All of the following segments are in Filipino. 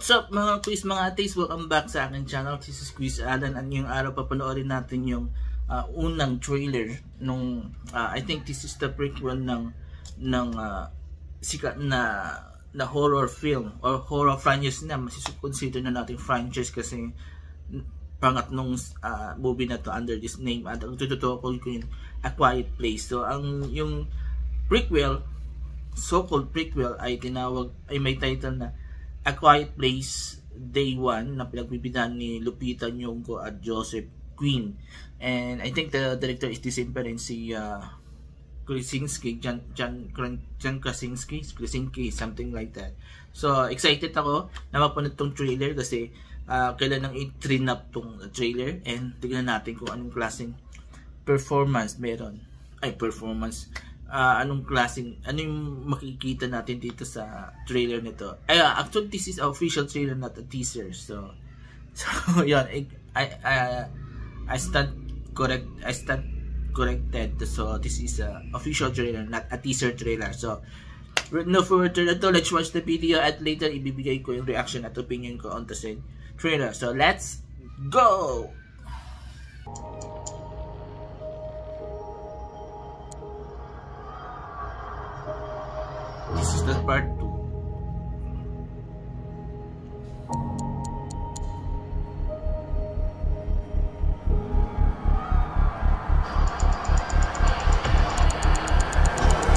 What's up mga quiz, mga atis? Welcome back sa aking channel. This is Quiz Alan, at ngayong araw papanoorin natin yung unang trailer nung I think this is the prequel ng sikat na horror film or horror franchise na consider na natin franchise kasi pangat nung movie na to under this name, at ang tututukoy ko yung A Quiet Place. So yung prequel, so-called prequel ay may title na A Quiet Place Day 1 na pinagbibidahan ni Lupita Nyong'o at Joseph Quinn. And I think the director is the same pa rin, si Krasinski, John Krasinski, something like that. So excited ako na mapanood tong trailer kasi kailan nang i-train up tong trailer, and tignan natin kung anong klaseng performance meron. Anong yung makikita natin dito sa trailer nito. Actually this is official trailer, not a teaser. So yun, I stand corrected. So this is a official trailer, not a teaser trailer. So with no further ado, let's watch the video at later ibibigay ko yung reaction at opinion ko on the said trailer. So let's go! This is the part 2.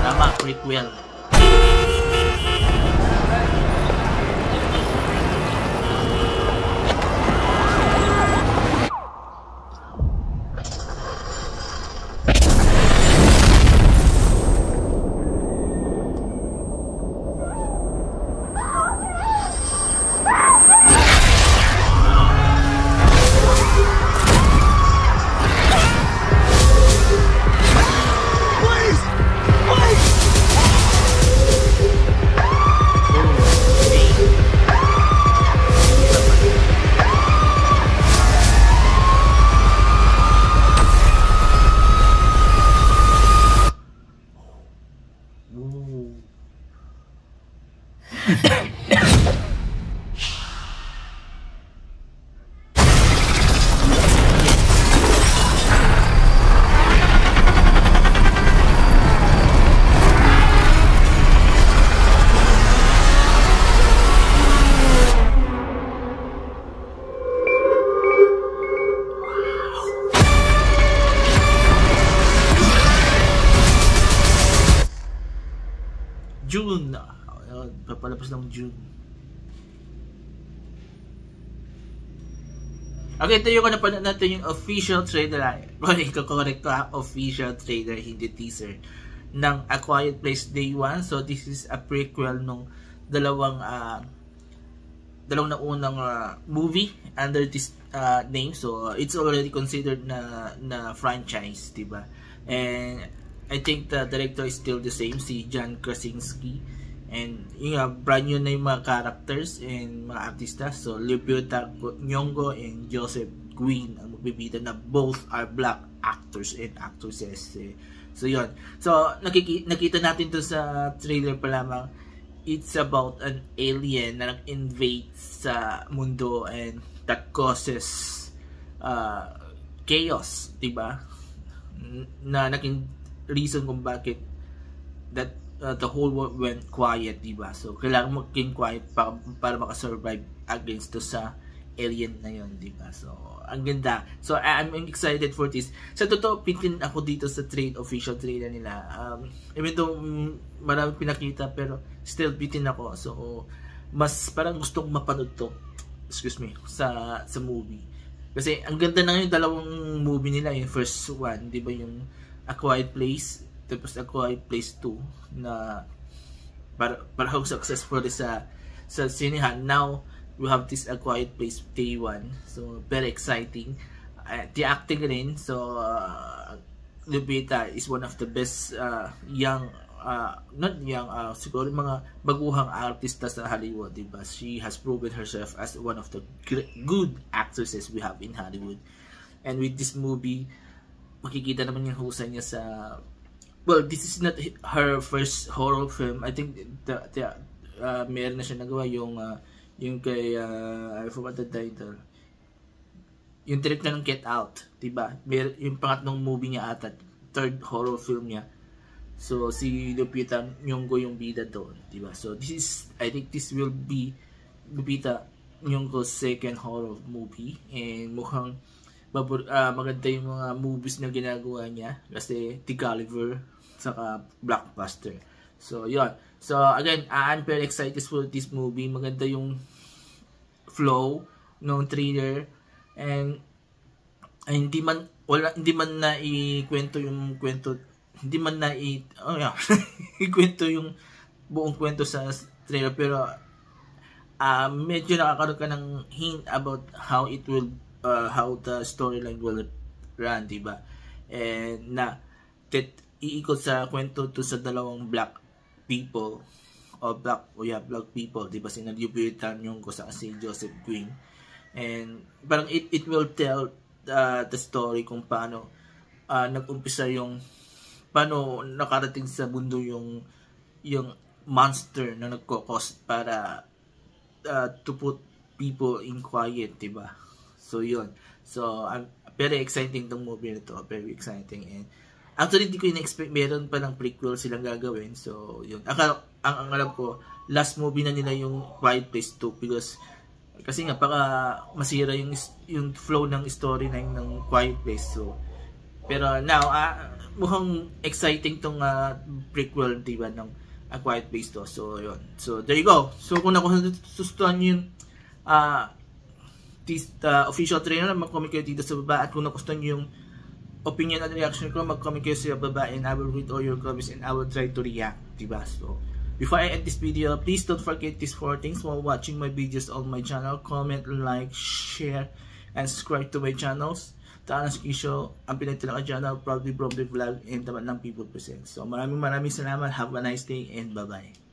Tama, prequel. June. Papalabas ng June. Okay, ito yung napanood natin yung official trailer. Iko-correct ko official trailer, hindi teaser, ng A Quiet Place Day 1. So this is a prequel nung dalawang na unang movie under this name. So it's already considered na franchise, diba? And I think the director is still the same, si John Krasinski. And yung brand new na yung mga characters and mga artista. So Lupita Nyong'o and Joseph Quinn ang magbibida, na both are black actors and actresses. So yun. So nakita natin to sa trailer pa lamang. It's about an alien na nag-invade sa mundo and that causes chaos, diba? Na naging reason kung bakit that the whole world went quiet, diba? So kailangan maging quiet para makasurvive against to sa alien na yon, diba? So ang ganda. So I'm excited for this. Sa totoo, pintin ako dito sa official trailer nila. Even though marami pinakita, pero still pintin ako. So mas parang gustong mapanood to, sa movie. Kasi ang ganda na yung dalawang movie nila. Yung first one, diba, yung A Quiet Place, tapos A Quiet Place 2 na parang successful sa sinehan. Now we have this A Quiet Place Day 1, so very exciting. The acting rin, so Lupita is one of the best siguro mga baguhang artista sa Hollywood, diba? She has proven herself as one of the good actresses we have in Hollywood, and with this movie makikita naman yung husay niya sa Well, this is not her first horror film. I think meron na siya nagawa yung Yung kay, I forgot the title. Yung director ng Get Out, diba? Yung pangatlong movie niya ata, third horror film niya. So, si Lupita Nyong'o yung bida doon, diba? So, I think this will be Lupita Nyong'o's second horror movie. And mukhang maganda yung mga movies na ginagawa niya. Kasi The Gulliver, saka Blockbuster. So, yun. So, again, I'm very excited for this movie. Maganda yung flow ng trailer. And hindi man na ikwento yung kwento, hindi man na ikwento yung buong kwento sa trailer, pero medyo nakakaroon ka ng hint about how it will how the storyline will run, diba? And iikot sa kwento to sa dalawang black people black people, diba? Si Lupita Nyong'o sa si Joseph Quinn. And parang it will tell the story kung paano nag-umpisa paano nakarating sa mundo yung monster na nagko-cause para to put people in quiet, diba? So yun. So I'm very exciting tong movie na to, very exciting. And actually hindi ko in-expect meron pa ng prequel silang gagawin. So yun. Ang alam ko, last movie na nila yung Quiet Place 2 kasi nga baka masira yung flow ng storyline ng Quiet Place. So pero now mukhang exciting tong prequel, diba, ng Quiet Place 2. So yun. So there you go. So kung nagustuhan niyo yung official trailer, mag-comment kayo dito sa baba. At kung nagustuhan niyo yung opinion at reaction ko, mag-comment kayo sa baba and I will read all your comments and I will try to react, diba? So before I end this video, please don't forget these 4 things while watching my videos on my channel. Comment, like, share, and subscribe to my channels. Taanas Kisho, ang pinagtala ka channel, Proudly Vlog, and Tamat ng People Presents. So maraming salamat. Have a nice day and bye-bye.